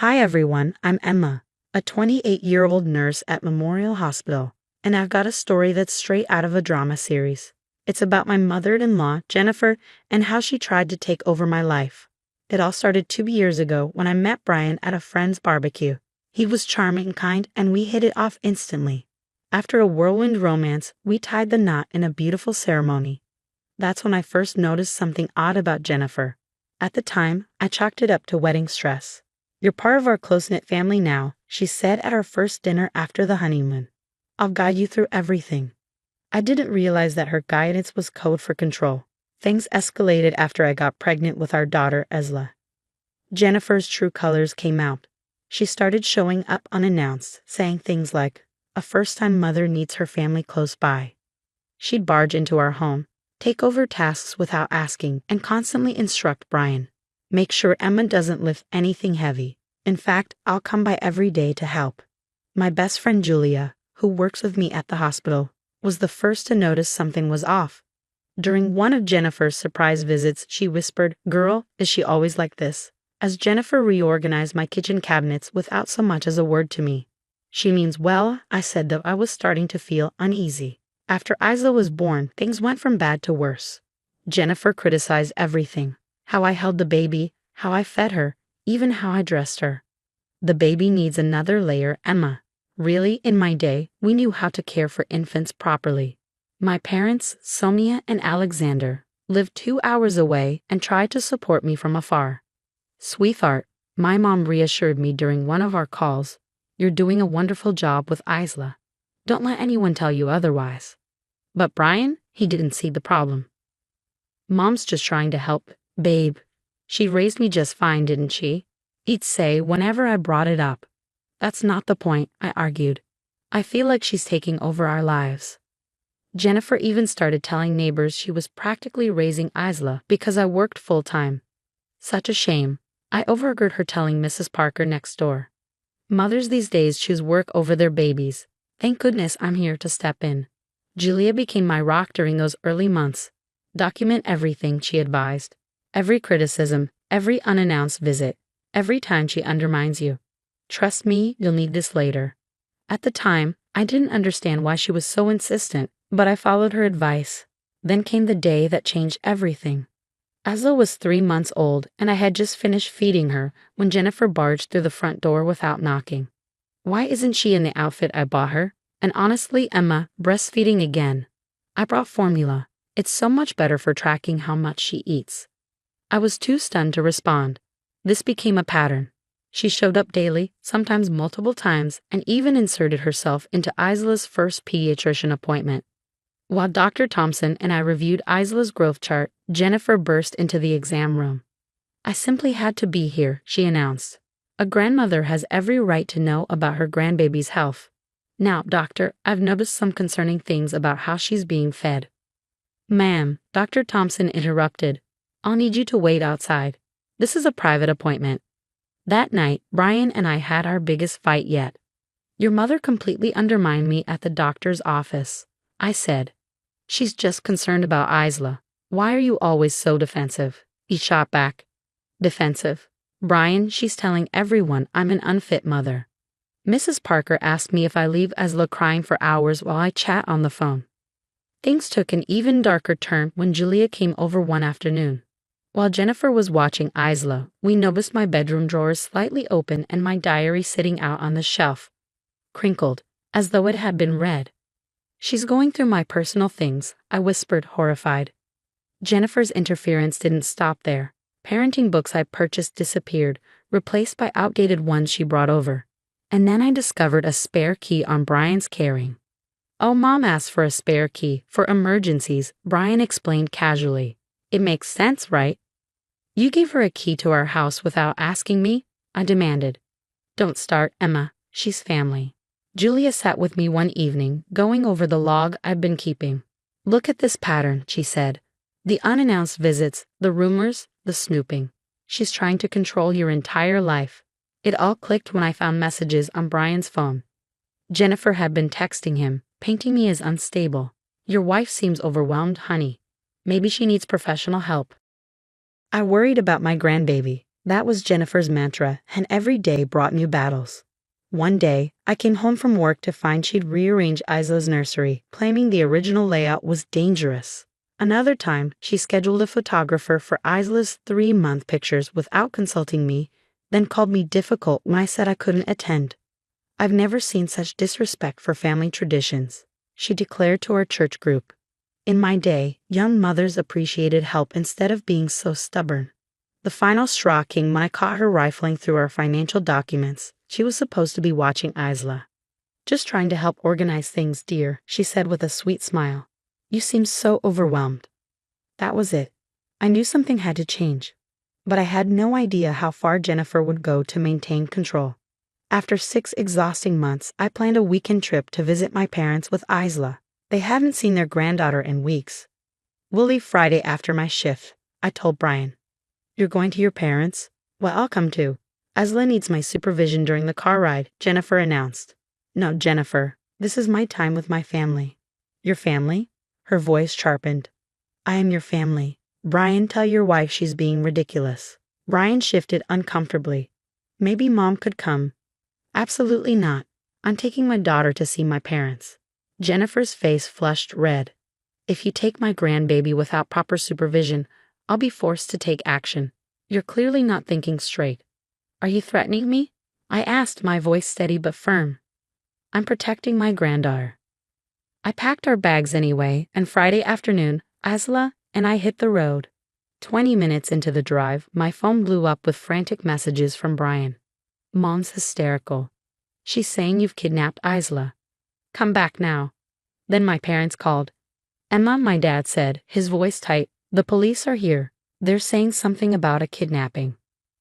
Hi everyone, I'm Emma, a 28-year-old nurse at Memorial Hospital, and I've got a story that's straight out of a drama series. It's about my mother-in-law, Jennifer, and how she tried to take over my life. It all started 2 years ago when I met Brian at a friend's barbecue. He was charming, kind, and we hit it off instantly. After a whirlwind romance, we tied the knot in a beautiful ceremony. That's when I first noticed something odd about Jennifer. At the time, I chalked it up to wedding stress. "You're part of our close-knit family now," she said at our first dinner after the honeymoon. "I'll guide you through everything." I didn't realize that her guidance was code for control. Things escalated after I got pregnant with our daughter, Esla. Jennifer's true colors came out. She started showing up unannounced, saying things like, "A first-time mother needs her family close by." She'd barge into our home, take over tasks without asking, and constantly instruct Brian. "Make sure Emma doesn't lift anything heavy. In fact, I'll come by every day to help." My best friend Julia, who works with me at the hospital, was the first to notice something was off. During one of Jennifer's surprise visits, she whispered, "Girl, is she always like this?" as Jennifer reorganized my kitchen cabinets without so much as a word to me. "She means well," I said, though I was starting to feel uneasy. After Isla was born, things went from bad to worse. Jennifer criticized everything: how I held the baby, how I fed her, even how I dressed her. "The baby needs another layer, Emma." Really, in my day, we knew how to care for infants properly. My parents, Sonia and Alexander, lived 2 hours away and tried to support me from afar. "Sweetheart," my mom reassured me during one of our calls, "you're doing a wonderful job with Isla. Don't let anyone tell you otherwise." But Brian, he didn't see the problem. "Mom's just trying to help, babe. She raised me just fine, didn't she?" he'd say whenever I brought it up. "That's not the point," I argued. "I feel like she's taking over our lives." Jennifer even started telling neighbors she was practically raising Isla because I worked full-time. Such a shame. I overheard her telling Mrs. Parker next door. Mothers these days choose work over their babies. Thank goodness I'm here to step in. Julia became my rock during those early months. "Document everything," she advised. "Every criticism, every unannounced visit, every time she undermines you. Trust me, you'll need this later." At the time, I didn't understand why she was so insistent, but I followed her advice. Then came the day that changed everything. Asla was 3 months old, and I had just finished feeding her when Jennifer barged through the front door without knocking. Why isn't she in the outfit I bought her? And honestly, Emma, breastfeeding again. I brought formula. It's so much better for tracking how much she eats. I was too stunned to respond. This became a pattern. She showed up daily, sometimes multiple times, and even inserted herself into Isla's first pediatrician appointment. While Dr. Thompson and I reviewed Isla's growth chart, Jennifer burst into the exam room. "I simply had to be here," she announced. "A grandmother has every right to know about her grandbaby's health. Now, doctor, I've noticed some concerning things about how she's being fed." "Ma'am," Dr. Thompson interrupted, "I'll need you to wait outside. This is a private appointment." That night, Brian and I had our biggest fight yet. "Your mother completely undermined me at the doctor's office," I said. "She's just concerned about Isla. Why are you always so defensive?" He shot back. "Defensive? Brian, she's telling everyone I'm an unfit mother." Mrs. Parker asked me if I leave Isla crying for hours while I chat on the phone. Things took an even darker turn when Julia came over one afternoon. While Jennifer was watching Isla, we noticed my bedroom drawers slightly open and my diary sitting out on the shelf, crinkled, as though it had been read. "She's going through my personal things," I whispered, horrified. Jennifer's interference didn't stop there. Parenting books I purchased disappeared, replaced by outdated ones she brought over. And then I discovered a spare key on Brian's carrying. "Oh, Mom asked for a spare key for emergencies," Brian explained casually. "It makes sense, right?" "You gave her a key to our house without asking me?" I demanded. "Don't start, Emma. She's family." Julia sat with me one evening, going over the log I've been keeping. "Look at this pattern," she said. "The unannounced visits, the rumors, the snooping. She's trying to control your entire life." It all clicked when I found messages on Brian's phone. Jennifer had been texting him, painting me as unstable. "Your wife seems overwhelmed, honey. Maybe she needs professional help." I worried about my grandbaby. That was Jennifer's mantra, and every day brought new battles. One day, I came home from work to find she'd rearranged Isla's nursery, claiming the original layout was dangerous. Another time, she scheduled a photographer for Isla's 3-month pictures without consulting me, then called me difficult when I said I couldn't attend. I've never seen such disrespect for family traditions, she declared to our church group. In my day, young mothers appreciated help instead of being so stubborn. The final straw came when I caught her rifling through our financial documents. She was supposed to be watching Isla. "Just trying to help organize things, dear," she said with a sweet smile. "You seem so overwhelmed." That was it. I knew something had to change, but I had no idea how far Jennifer would go to maintain control. After 6 exhausting months, I planned a weekend trip to visit my parents with Isla. They hadn't seen their granddaughter in weeks. "We'll leave Friday after my shift," I told Brian. "You're going to your parents'? Well, I'll come too. Isla needs my supervision during the car ride," Jennifer announced. "No, Jennifer, this is my time with my family." "Your family?" Her voice sharpened. "I am your family. Brian, tell your wife she's being ridiculous." Brian shifted uncomfortably. "Maybe Mom could come." "Absolutely not. I'm taking my daughter to see my parents." Jennifer's face flushed red. "If you take my grandbaby without proper supervision, I'll be forced to take action. You're clearly not thinking straight." "Are you threatening me?" I asked, my voice steady but firm. "I'm protecting my granddaughter." I packed our bags anyway, and Friday afternoon, Isla and I hit the road. 20 minutes into the drive, my phone blew up with frantic messages from Brian. "Mom's hysterical. She's saying you've kidnapped Isla. Come back now." Then my parents called. "Emma," my dad said, his voice tight, "the police are here. They're saying something about a kidnapping."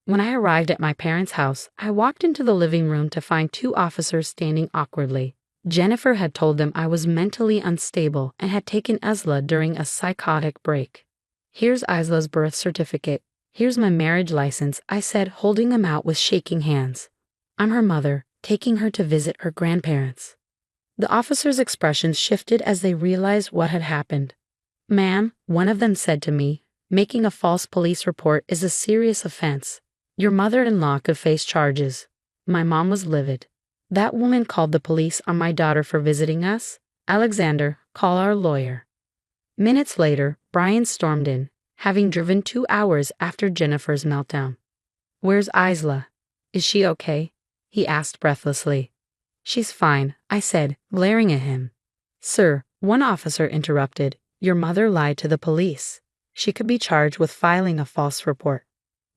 When I arrived at my parents' house, I walked into the living room to find 2 officers standing awkwardly. Jennifer had told them I was mentally unstable and had taken Isla during a psychotic break. "Here's Isla's birth certificate. Here's my marriage license," I said, holding them out with shaking hands. "I'm her mother, taking her to visit her grandparents." The officers' expressions shifted as they realized what had happened. "Ma'am," one of them said to me, "making a false police report is a serious offense. Your mother-in-law could face charges." My mom was livid. "That woman called the police on my daughter for visiting us. Alexander, call our lawyer." Minutes later, Brian stormed in, having driven 2 hours after Jennifer's meltdown. "Where's Isla? Is she okay?" he asked breathlessly. "She's fine," I said, glaring at him. "Sir," one officer interrupted, "your mother lied to the police. She could be charged with filing a false report."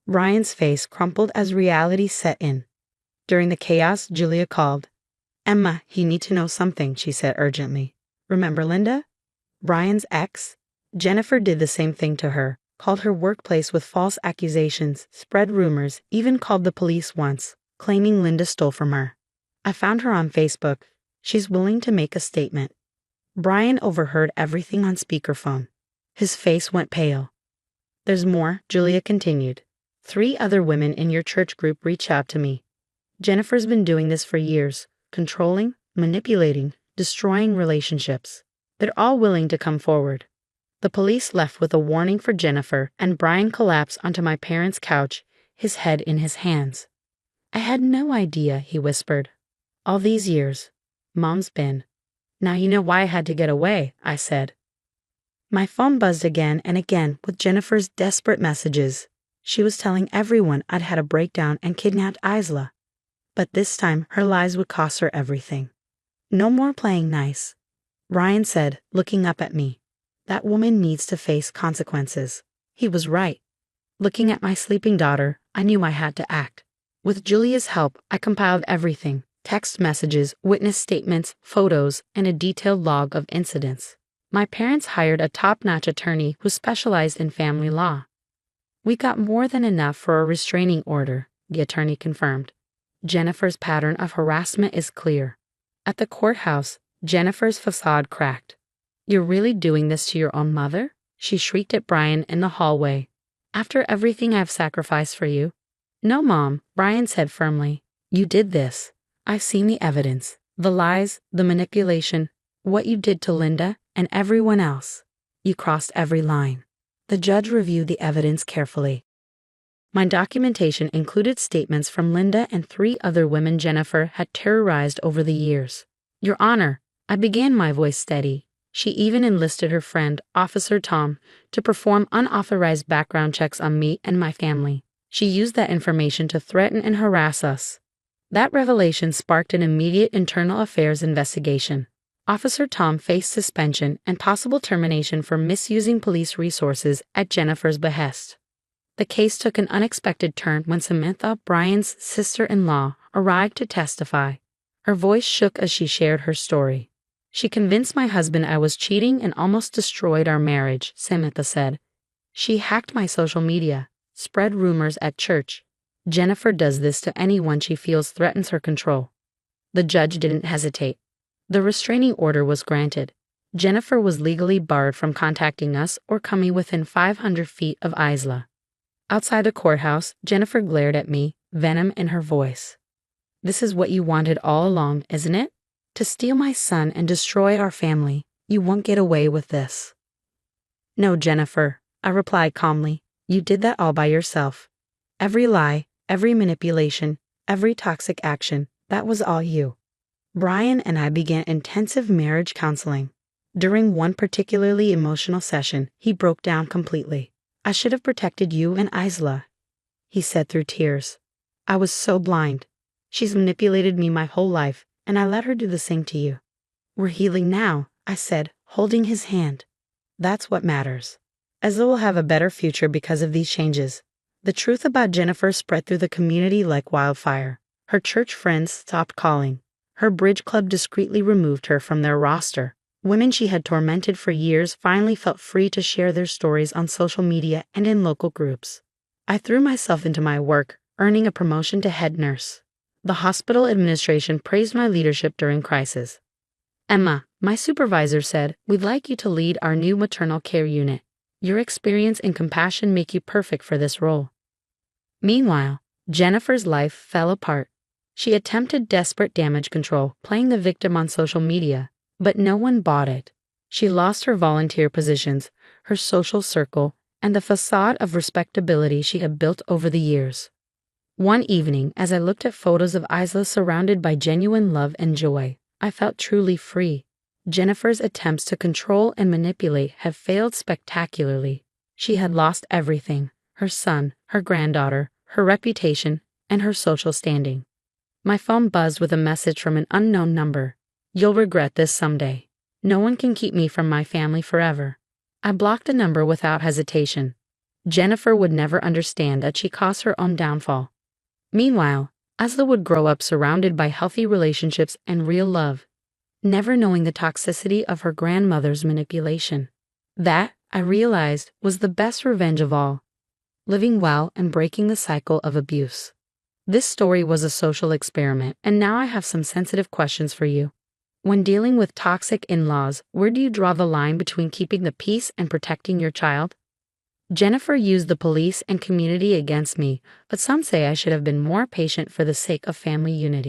Brian's face crumpled as reality set in. During the chaos, Julia called. "Emma, you need to know something," she said urgently. "Remember Linda? Brian's ex?" Jennifer did the same thing to her, called her workplace with false accusations, spread rumors, even called the police once, claiming Linda stole from her. "I found her on Facebook. She's willing to make a statement." Brian overheard everything on speakerphone. His face went pale. "There's more," Julia continued. 3 other women in your church group reached out to me. Jennifer's been doing this for years, controlling, manipulating, destroying relationships. They're all willing to come forward." The police left with a warning for Jennifer, and Brian collapsed onto my parents' couch, his head in his hands. "I had no idea," he whispered. "All these years, Mom's been." "Now you know why I had to get away," I said. My phone buzzed again and again with Jennifer's desperate messages. She was telling everyone I'd had a breakdown and kidnapped Isla. But this time, her lies would cost her everything. "No more playing nice," Brian said, looking up at me. "That woman needs to face consequences." He was right. Looking at my sleeping daughter, I knew I had to act. With Julia's help, I compiled everything: text messages, witness statements, photos, and a detailed log of incidents. My parents hired a top-notch attorney who specialized in family law. "We got more than enough for a restraining order," the attorney confirmed. "Jennifer's pattern of harassment is clear." At the courthouse, Jennifer's facade cracked. "You're really doing this to your own mother?" she shrieked at Brian in the hallway. "After everything I've sacrificed for you?" "No, Mom," Brian said firmly. "You did this. I've seen the evidence, the lies, the manipulation, what you did to Linda and everyone else. You crossed every line." The judge reviewed the evidence carefully. My documentation included statements from Linda and 3 other women Jennifer had terrorized over the years. Your Honor, I began, my voice steady. She even enlisted her friend, Officer Tom, to perform unauthorized background checks on me and my family. She used that information to threaten and harass us. That revelation sparked an immediate internal affairs investigation. Officer Tom faced suspension and possible termination for misusing police resources at Jennifer's behest. The case took an unexpected turn when Samantha, Brian's sister-in-law, arrived to testify. Her voice shook as she shared her story. She convinced my husband I was cheating and almost destroyed our marriage, Samantha said. She hacked my social media, spread rumors at church. Jennifer does this to anyone she feels threatens her control. The judge didn't hesitate. The restraining order was granted. Jennifer was legally barred from contacting us or coming within 500 feet of Isla. Outside the courthouse, Jennifer glared at me, venom in her voice. This is what you wanted all along, isn't it? To steal my son and destroy our family. You won't get away with this. No, Jennifer, I replied calmly. You did that all by yourself. Every lie, every manipulation, every toxic action, that was all you. Brian and I began intensive marriage counseling. During one particularly emotional session, he broke down completely. I should have protected you and Isla, he said through tears. I was so blind. She's manipulated me my whole life, and I let her do the same to you. We're healing now, I said, holding his hand. That's what matters. Isla will have a better future because of these changes. The truth about Jennifer spread through the community like wildfire. Her church friends stopped calling. Her bridge club discreetly removed her from their roster. Women she had tormented for years finally felt free to share their stories on social media and in local groups. I threw myself into my work, earning a promotion to head nurse. The hospital administration praised my leadership during crisis. Emma, my supervisor, said, we'd like you to lead our new maternal care unit. Your experience and compassion make you perfect for this role. Meanwhile, Jennifer's life fell apart. She attempted desperate damage control, playing the victim on social media, but no one bought it. She lost her volunteer positions, her social circle, and the facade of respectability she had built over the years. One evening, as I looked at photos of Isla surrounded by genuine love and joy, I felt truly free. Jennifer's attempts to control and manipulate had failed spectacularly. She had lost everything: her son, her granddaughter, her reputation, and her social standing. My phone buzzed with a message from an unknown number. You'll regret this someday. No one can keep me from my family forever. I blocked the number without hesitation. Jennifer would never understand that she caused her own downfall. Meanwhile, Isla would grow up surrounded by healthy relationships and real love, never knowing the toxicity of her grandmother's manipulation. That, I realized, was the best revenge of all: living well and breaking the cycle of abuse. This story was a social experiment, and now I have some sensitive questions for you. When dealing with toxic in-laws, where do you draw the line between keeping the peace and protecting your child? Jennifer used the police and community against me, but some say I should have been more patient for the sake of family unity.